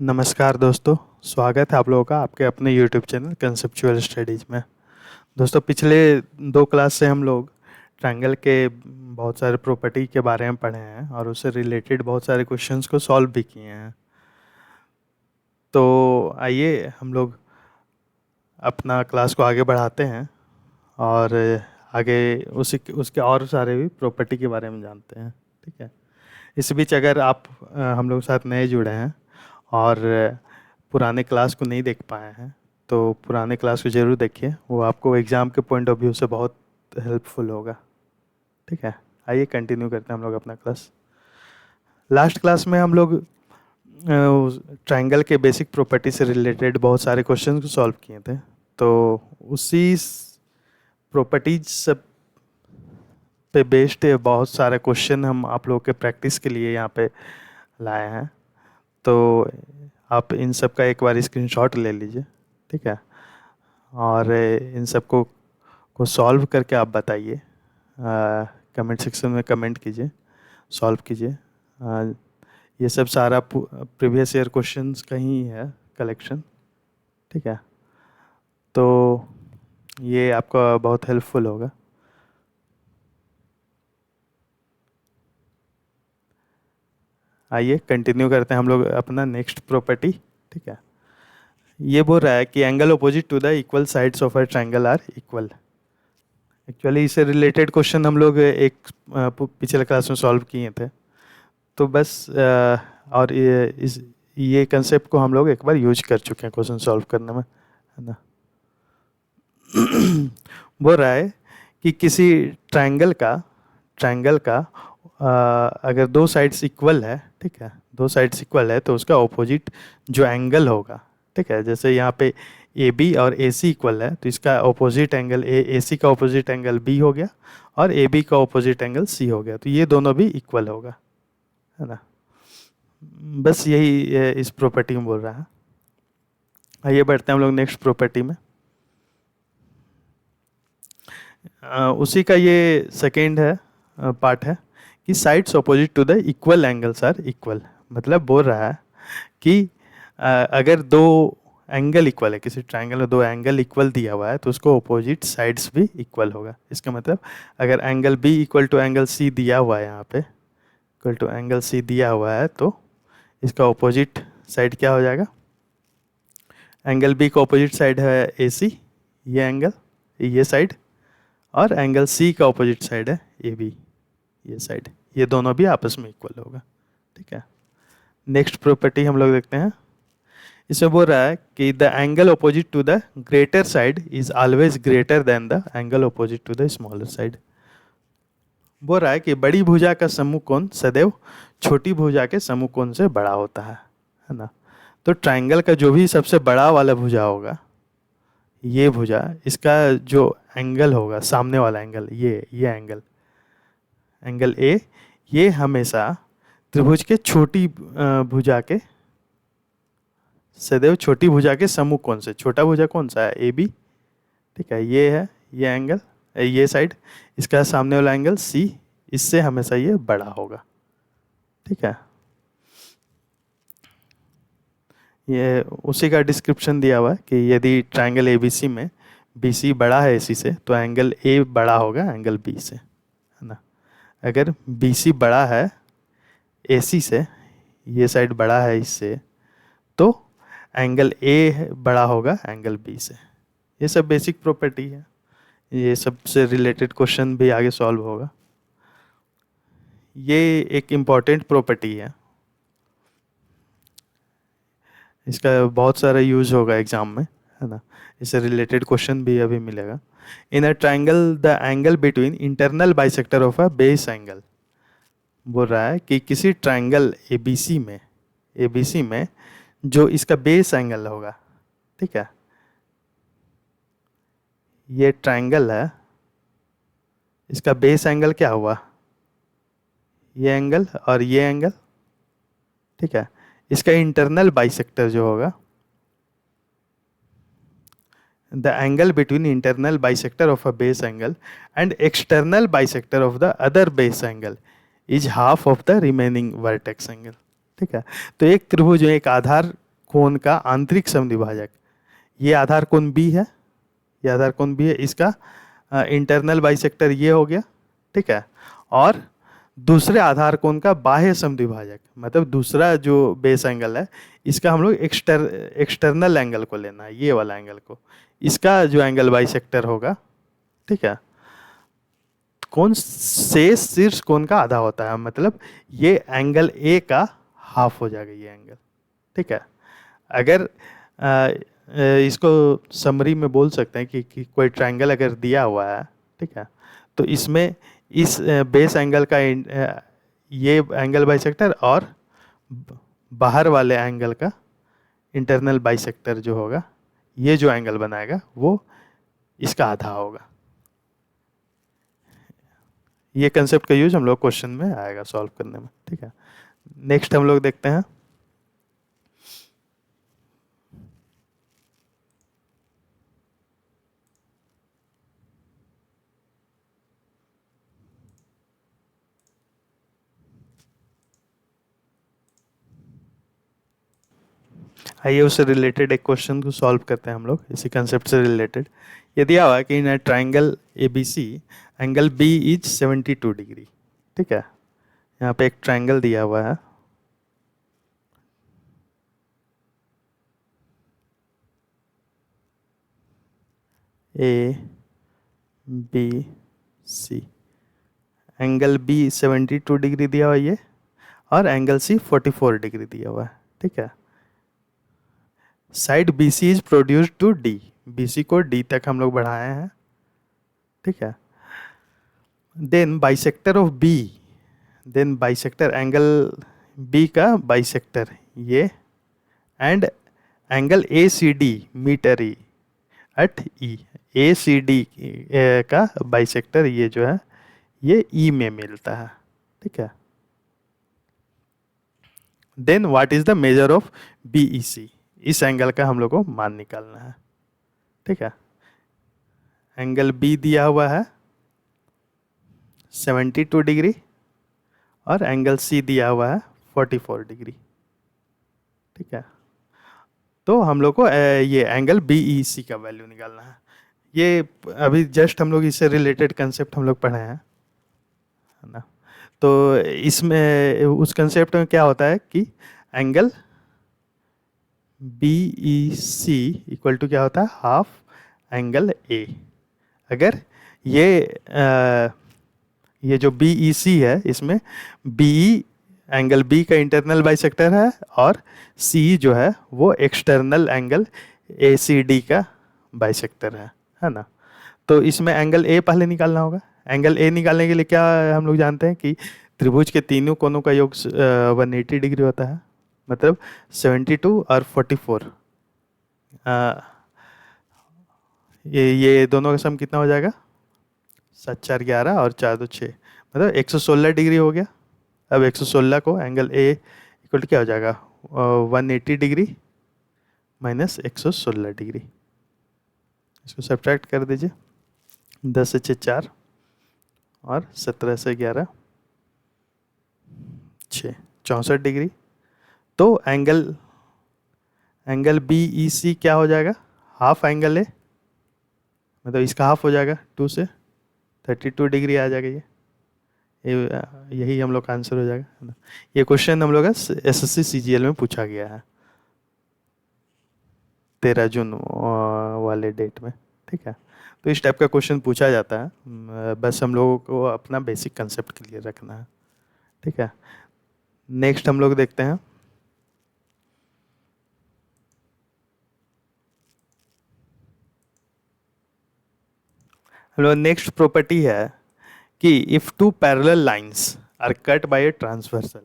नमस्कार दोस्तों। स्वागत है आप लोगों का आपके अपने YouTube चैनल कंसेप्चुअल स्टडीज़ में। दोस्तों, पिछले 2 क्लास से हम लोग ट्रायंगल के बहुत सारे प्रॉपर्टी के बारे में पढ़े हैं और उससे रिलेटेड बहुत सारे क्वेश्चंस को सॉल्व भी किए हैं। तो आइए हम लोग अपना क्लास को आगे बढ़ाते हैं और आगे उसके और सारे भी प्रॉपर्टी के बारे में जानते हैं। ठीक है। इस बीच अगर आप हम लोग साथ नए जुड़े हैं और पुराने क्लास को नहीं देख पाए हैं तो पुराने क्लास को ज़रूर देखिए, वो आपको एग्ज़ाम के पॉइंट ऑफ व्यू से बहुत हेल्पफुल होगा। ठीक है, आइए कंटिन्यू करते हैं हम लोग अपना क्लास। लास्ट क्लास में हम लोग ट्रायंगल के बेसिक प्रॉपर्टी से रिलेटेड बहुत सारे क्वेश्चन को सॉल्व किए थे। तो उसी प्रॉपर्टीज सब पे बेस्ड बहुत सारे क्वेश्चन हम आप लोगों के प्रैक्टिस के लिए यहाँ पे लाए हैं। तो आप इन सब का एक बार स्क्रीनशॉट ले लीजिए। ठीक है, और इन सब को सॉल्व करके आप बताइए, कमेंट सेक्शन में कमेंट कीजिए, सॉल्व कीजिए। ये सब सारा प्रीवियस ईयर क्वेश्चंस का ही है कलेक्शन। ठीक है, तो ये आपका बहुत हेल्पफुल होगा। आइए कंटिन्यू करते हैं हम लोग अपना नेक्स्ट प्रॉपर्टी। ठीक है, ये बोल रहा है कि angle opposite to the equal sides of a triangle are equal. Actually इससे रिलेटेड क्वेश्चन हम लोग एक पिछले क्लास में सॉल्व किए थे। तो बस और ये कंसेप्ट को हम लोग एक बार यूज कर चुके हैं क्वेश्चन सॉल्व करने में, है ना। बोल रहा है कि किसी ट्रायंगल का अगर दो साइड्स इक्वल है, ठीक है, दो साइड्स इक्वल है तो उसका ऑपोजिट जो एंगल होगा, ठीक है, जैसे यहाँ पे ए बी और ए सी इक्वल है तो इसका ऑपोजिट एंगल ए सी का ऑपोजिट एंगल बी हो गया और ए बी का ऑपोजिट एंगल सी हो गया, तो ये दोनों भी इक्वल होगा, है ना। बस यही इस प्रॉपर्टी में बोल रहा है। आइए बढ़ते हैं हम लोग नेक्स्ट प्रॉपर्टी में। उसी का ये सेकेंड है पार्ट है कि sides opposite to the equal angles are equal. मतलब बोल रहा है कि अगर दो एंगल इक्वल है, किसी ट्रायंगल में दो एंगल इक्वल दिया हुआ है तो उसको ऑपोजिट साइड्स भी इक्वल होगा। इसका मतलब अगर angle B equal to angle C दिया हुआ है, यहाँ पे इक्वल टू एंगल सी दिया हुआ है तो इसका ऑपोजिट साइड क्या हो जाएगा। एंगल बी का ऑपोजिट साइड है ए सी, ये एंगल, ये साइड, और एंगल सी का ऑपोजिट साइड है ए बी, ये साइड, ये दोनों भी आपस में इक्वल होगा। ठीक है, नेक्स्ट प्रॉपर्टी हम लोग देखते हैं। इसमें बोल रहा है कि the angle opposite to the greater side is always greater than the angle opposite to the smaller side. बोल रहा है कि बड़ी भुजा का समकोण सदैव छोटी भुजा के समकोण से बड़ा होता है ना। तो ट्रायंगल का जो भी सबसे बड़ा वाला भुजा होगा, ये भुजा, इसका जो एंगल होगा, सामने वाला एंगल, ये एंगल ए, ये हमेशा त्रिभुज के छोटी भुजा के सदैव छोटी भुजा के समकोण से, छोटा भुजा कौन सा है, ए बी, ठीक है, ये है ये एंगल, ये साइड, इसका सामने वाला एंगल सी, इससे हमेशा ये बड़ा होगा। ठीक है, ये उसी का डिस्क्रिप्शन दिया हुआ है कि यदि ट्रायंगल ए बी सी में बी सी बड़ा है ए सी से तो एंगल ए बड़ा होगा एंगल बी से, है ना। अगर बी सी बड़ा है ए सी से, ये साइड बड़ा है इससे, तो एंगल ए बड़ा होगा एंगल बी से। ये सब बेसिक प्रॉपर्टी है, ये सबसे रिलेटेड क्वेश्चन भी आगे सॉल्व होगा। ये एक इम्पॉर्टेंट प्रॉपर्टी है, इसका बहुत सारा यूज होगा एग्जाम में, है ना। इससे रिलेटेड क्वेश्चन भी अभी मिलेगा। In a triangle the angle between internal bisector of a base angle. बोल रहा है कि किसी ट्रायंगल एबीसी में जो इसका बेस एंगल होगा, ठीक है, ये ट्रायंगल है, इसका बेस एंगल क्या हुआ, ये एंगल और ये एंगल, ठीक है। इसका इंटरनल बाइसेक्टर जो होगा, the angle between internal bisector of a base angle and external bisector of the other base angle is half of the remaining vertex angle. ठीक है, तो एक त्रिभुज में एक आधार कोण का आंतरिक समद्विभाजक, ये आधार कोण बी है, ये आधार कोण बी है, इसका इंटरनल बाइसेक्टर ये हो गया, ठीक है। और दूसरे आधार कोण का बाह्य समद्विभाजक, मतलब दूसरा जो बेस एंगल है, इसका हम लोग एक्सटर्नल एंगल को लेना है, ये वाला एंगल को, इसका जो एंगल बाइसेक्टर होगा, ठीक है, कोण से शीर्ष कोण का आधा होता है, मतलब ये एंगल ए का हाफ हो जाएगा ये एंगल, ठीक है। अगर इसको समरी में बोल सकते हैं कि कोई ट्रायंगल अगर दिया हुआ है, ठीक है, तो इसमें इस बेस एंगल का ये एंगल बाइसेक्टर और बाहर वाले एंगल का इंटरनल बाइसेक्टर जो होगा, ये जो एंगल बनाएगा वो इसका आधा होगा। ये कंसेप्ट का यूज हम लोग क्वेश्चन में आएगा सॉल्व करने में, ठीक है। नेक्स्ट हम लोग देखते हैं आइए उससे रिलेटेड एक क्वेश्चन को सॉल्व करते हैं हम लोग, इसी कंसेप्ट से रिलेटेड। ये दिया हुआ है कि in a triangle A B C angle B is 72 degree, ठीक है। यहाँ पे एक ट्राइंगल दिया हुआ है, A B C, angle B 72 degree दिया हुआ है ये, और एंगल सी 44 डिग्री दिया हुआ है, ठीक है। Side B C is produced to D, B C को डी तक हम लोग बढ़ाए हैं, ठीक है। Then bisector of B, then bisector angle B का बाइसेक्टर ये, and angle A C D meter E at E, A C D का बाइसेक्टर ये जो है ये ई में मिलता है, ठीक है। Then what is the measure of B E C, इस एंगल का हम लोग को मान निकालना है, ठीक है। एंगल बी दिया हुआ है 72 डिग्री और एंगल सी दिया हुआ है 44 डिग्री, ठीक है। तो हम लोग को ये एंगल बी ई सी का वैल्यू निकालना है। ये अभी जस्ट हम लोग इससे रिलेटेड कंसेप्ट हम लोग पढ़े हैं, है ना। तो इसमें उस कंसेप्ट में क्या होता है कि angle B E C equal to क्या होता है, हाफ एंगल ए। अगर ये जो बी ई सी है, इसमें बी ई एंगल बी का इंटरनल बाइसेक्टर है और सी जो है वो external angle A C D का बाइसेक्टर है ना। तो इसमें एंगल ए पहले निकालना होगा। एंगल ए निकालने के लिए क्या हम लोग जानते हैं कि त्रिभुज के तीनों कोनों का योग 180 डिग्री होता है, मतलब 72 और 44, ये दोनों का सम कितना हो जाएगा, 7 4 11 और 4 2 6, मतलब 116 डिग्री हो गया। अब 116 को एंगल ए इक्वल टू क्या हो जाएगा, 180 डिग्री माइनस 116 डिग्री, इसको सब्ट्रैक्ट कर दीजिए। 10 से 6 4 और 17 से 11 6, 64 डिग्री। तो एंगल बी ई सी क्या हो जाएगा, हाफ एंगल ए, मतलब इसका हाफ हो जाएगा 2 से 32 डिग्री आ जाएगा। यही हम लोग का आंसर हो जाएगा, है ना। ये क्वेश्चन हम लोग एसएससी सीजीएल में पूछा गया है 13 जून वाले डेट में, ठीक है। तो इस टाइप का क्वेश्चन पूछा जाता है, बस हम लोगों को अपना बेसिक कंसेप्ट क्लियर रखना है, ठीक है। नेक्स्ट हम लोग देखते हैं हम लोग नेक्स्ट प्रॉपर्टी है कि if two parallel lines are cut by a transversal.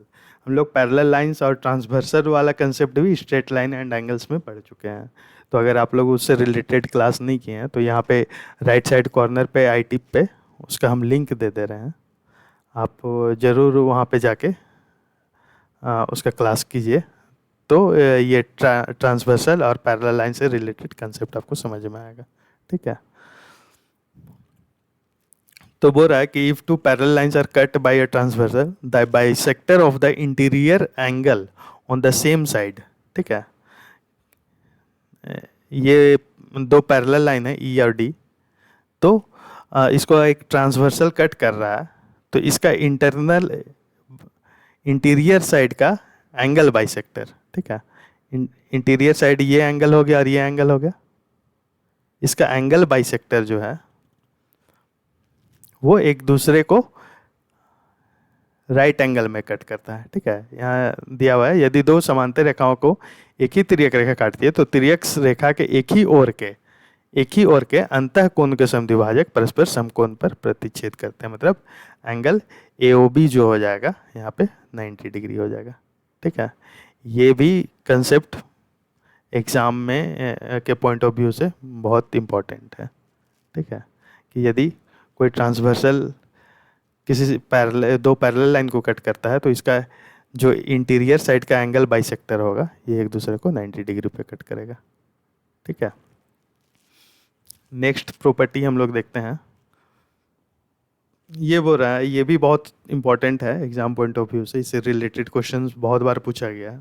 हम लोग पैरेलल लाइंस और ट्रांसवर्सल वाला कंसेप्ट भी स्ट्रेट लाइन एंड एंगल्स में पढ़ चुके हैं। तो अगर आप लोग उससे रिलेटेड क्लास नहीं किए हैं तो यहाँ पे राइट साइड कॉर्नर पे आई टिप पे उसका हम लिंक दे रहे हैं, आप ज़रूर वहाँ पे जाके उसका क्लास कीजिए। तो ये ट्रांसवर्सल और पैरेलल लाइन से रिलेटेड कंसेप्ट आपको समझ में आएगा, ठीक है। तो बोल रहा है कि if two parallel lines are cut by a transversal the bisector of the interior angle on the same side, ठीक है, ये दो पैरेलल लाइन है ई और डी, तो इसको एक ट्रांसवर्सल कट कर रहा है, तो इसका इंटीरियर साइड का एंगल बाइसेक्टर, ठीक है। इंटीरियर साइड ये एंगल हो गया और ये एंगल हो गया, इसका एंगल बाइसेक्टर जो है वो एक दूसरे को राइट एंगल में कट करता है, ठीक है। यहाँ दिया हुआ है, यदि दो समांतर रेखाओं को एक ही तिर्यक रेखा काटती है तो तिर्यक रेखा के एक ही ओर के अंतः कोण के समद्विभाजक परस्पर समकोण पर प्रतिच्छेद करते हैं। मतलब एंगल AOB जो हो जाएगा यहाँ पे 90 डिग्री हो जाएगा, ठीक है। ये भी कंसेप्ट एग्जाम में के पॉइंट ऑफ व्यू से बहुत इम्पोर्टेंट है, ठीक है, कि यदि कोई ट्रांसवर्सल दो पैरेलल लाइन को कट करता है तो इसका जो इंटीरियर साइड का एंगल बाइसेक्टर होगा ये एक दूसरे को 90 डिग्री पे कट करेगा, ठीक है। नेक्स्ट प्रॉपर्टी हम लोग देखते हैं, ये बोल रहा है, ये भी बहुत इंपॉर्टेंट है एग्जाम पॉइंट ऑफ व्यू से, इससे रिलेटेड क्वेश्चंस बहुत बार पूछा गया है।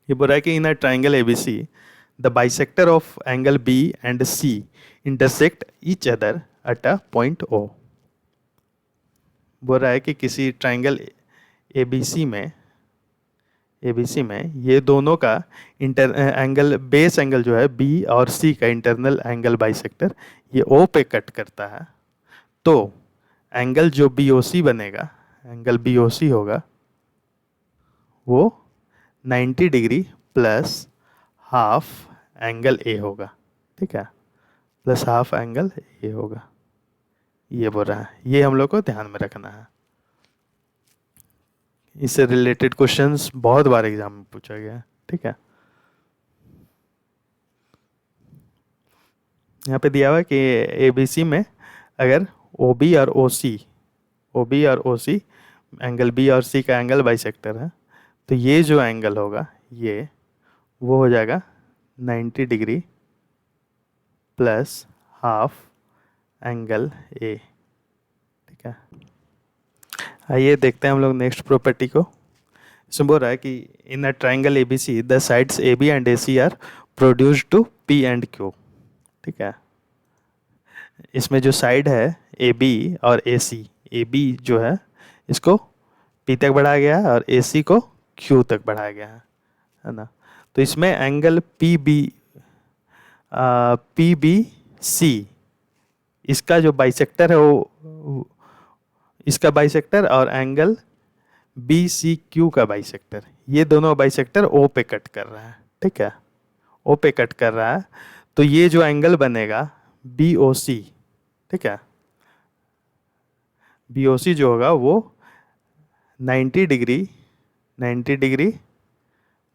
ये बोल रहा है कि in a triangle ABC the bisector of angle B and C intersect each other at a point O। बोल रहा है कि किसी ट्राइंगल ABC में ये दोनों का एंगल बेस एंगल जो है B और C का इंटरनल एंगल बाइसेक्टर ये O पे कट करता है, तो एंगल जो BOC बनेगा, एंगल BOC होगा वो 90 degree plus half angle A होगा, ठीक है, प्लस हाफ एंगल A होगा। ये बोल रहा है, ये हम लोग को ध्यान में रखना है। इससे रिलेटेड क्वेश्चंस बहुत बार एग्जाम में पूछा गया है, ठीक है। यहाँ पे दिया हुआ है कि ABC में अगर OB और OC एंगल B और C का एंगल बाइसेक्टर है, तो ये जो एंगल होगा ये वो हो जाएगा 90 degree plus half angle A, ठीक है। आइए देखते हैं हम लोग नेक्स्ट प्रॉपर्टी को। इसमें बोल रहा है कि in a triangle ABC the sides AB and AC are produced to P and Q, ठीक है। इसमें जो साइड है AB और AC, AB जो है इसको P तक बढ़ाया गया है और AC को Q तक बढ़ाया गया है ना। तो इसमें एंगल PBC इसका जो बाइसेक्टर है वो इसका बाइसेक्टर और एंगल BCQ का बाइसेक्टर, ये दोनों बाइसेक्टर O पे कट कर रहा है, ठीक है, O पे कट कर रहा है, तो ये जो एंगल बनेगा BOC, ठीक है, BOC जो होगा वो 90 degree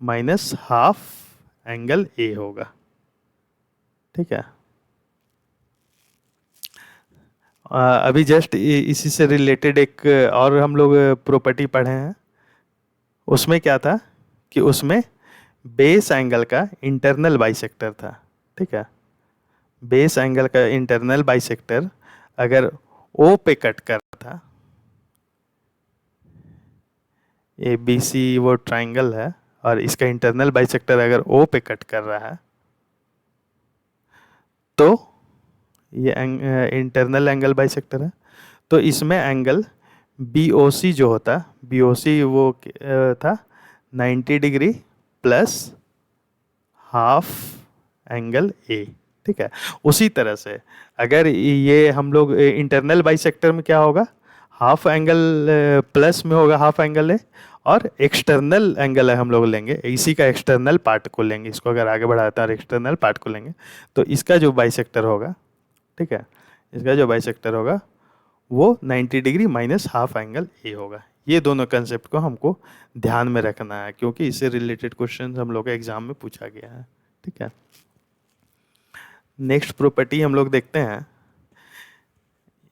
minus half angle A होगा, ठीक है। अभी जस्ट इसी से रिलेटेड एक और हम लोग प्रॉपर्टी पढ़े हैं, उसमें क्या था कि उसमें बेस एंगल का इंटरनल बाइसेक्टर था, ठीक है। बेस एंगल का इंटरनल बाइसेक्टर अगर O पे कट कर रहा था, ABC वो ट्राइंगल है और इसका इंटरनल बाइसेक्टर अगर O पे कट कर रहा है, तो ये इंटरनल एंगल बाइसेक्टर है, तो इसमें एंगल BOC जो होता, BOC वो था 90 degree plus half angle A, ठीक है। उसी तरह से अगर ये हम लोग इंटरनल बाइसेक्टर में क्या होगा, हाफ एंगल प्लस में होगा हाफ एंगल A, और एक्सटर्नल एंगल है हम लोग लेंगे, इसी का एक्सटर्नल पार्ट को लेंगे, इसको अगर आगे बढ़ाते हैं और एक्सटर्नल पार्ट को लेंगे तो इसका जो बाइसेक्टर होगा, ठीक है, इसका जो बाइसेक्टर होगा वो 90 degree minus half angle A होगा। ये दोनों कंसेप्ट को हमको ध्यान में रखना है क्योंकि इससे रिलेटेड क्वेश्चन हम लोग एग्जाम में पूछा गया है, ठीक है। नेक्स्ट प्रॉपर्टी हम लोग देखते हैं,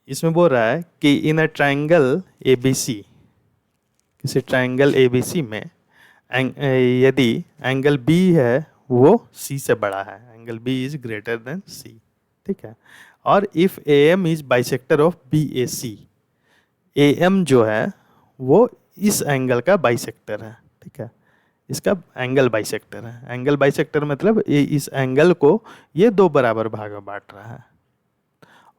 इसमें बोल रहा है कि इन अ ट्राइंगल ABC, किसी ट्राइंगल ABC में यदि एंगल B है वो C से बड़ा है, angle B is greater than C, ठीक है, और if AM is bisector of BAC, AM जो है वो इस एंगल का बाइसेक्टर है, ठीक है, इसका एंगल बाइसेक्टर है। एंगल बाइसेक्टर मतलब ये इस एंगल को ये दो बराबर भाग में बांट रहा है,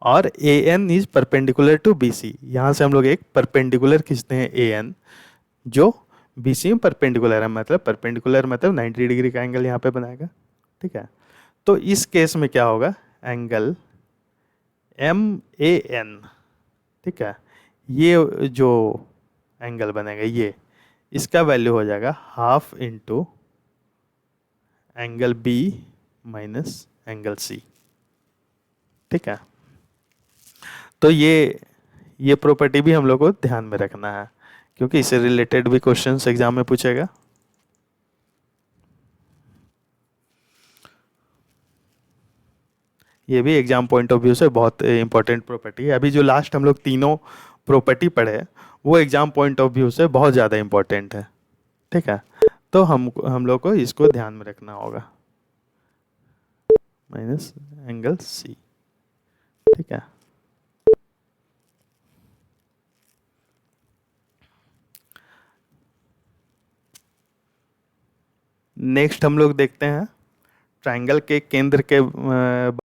और A N is perpendicular to B C. यहाँ से हम लोग एक परपेंडिकुलर खींचते हैं ए एन, जो बी सी में परपेंडिकुलर है, मतलब परपेंडिकुलर मतलब 90 डिग्री का एंगल यहाँ पे बनाएगा, ठीक है। तो इस केस में क्या होगा, एंगल एम ए एन, ठीक है, ये जो एंगल बनेगा ये, इसका वैल्यू हो जाएगा half into angle B minus angle C, ठीक है। तो ये प्रॉपर्टी भी हम लोग को ध्यान में रखना है, क्योंकि इससे रिलेटेड भी क्वेश्चंस एग्जाम में पूछेगा। ये भी एग्जाम पॉइंट ऑफ व्यू से बहुत इंपॉर्टेंट प्रॉपर्टी है। अभी जो लास्ट हम लोग तीनों प्रॉपर्टी पढ़े, वो एग्जाम पॉइंट ऑफ व्यू से बहुत ज़्यादा इंपॉर्टेंट है, ठीक है। तो हम लोग को इसको ध्यान में रखना होगा, माइनस एंगल सी, ठीक है। नेक्स्ट हम लोग देखते हैं ट्रायंगल के केंद्र के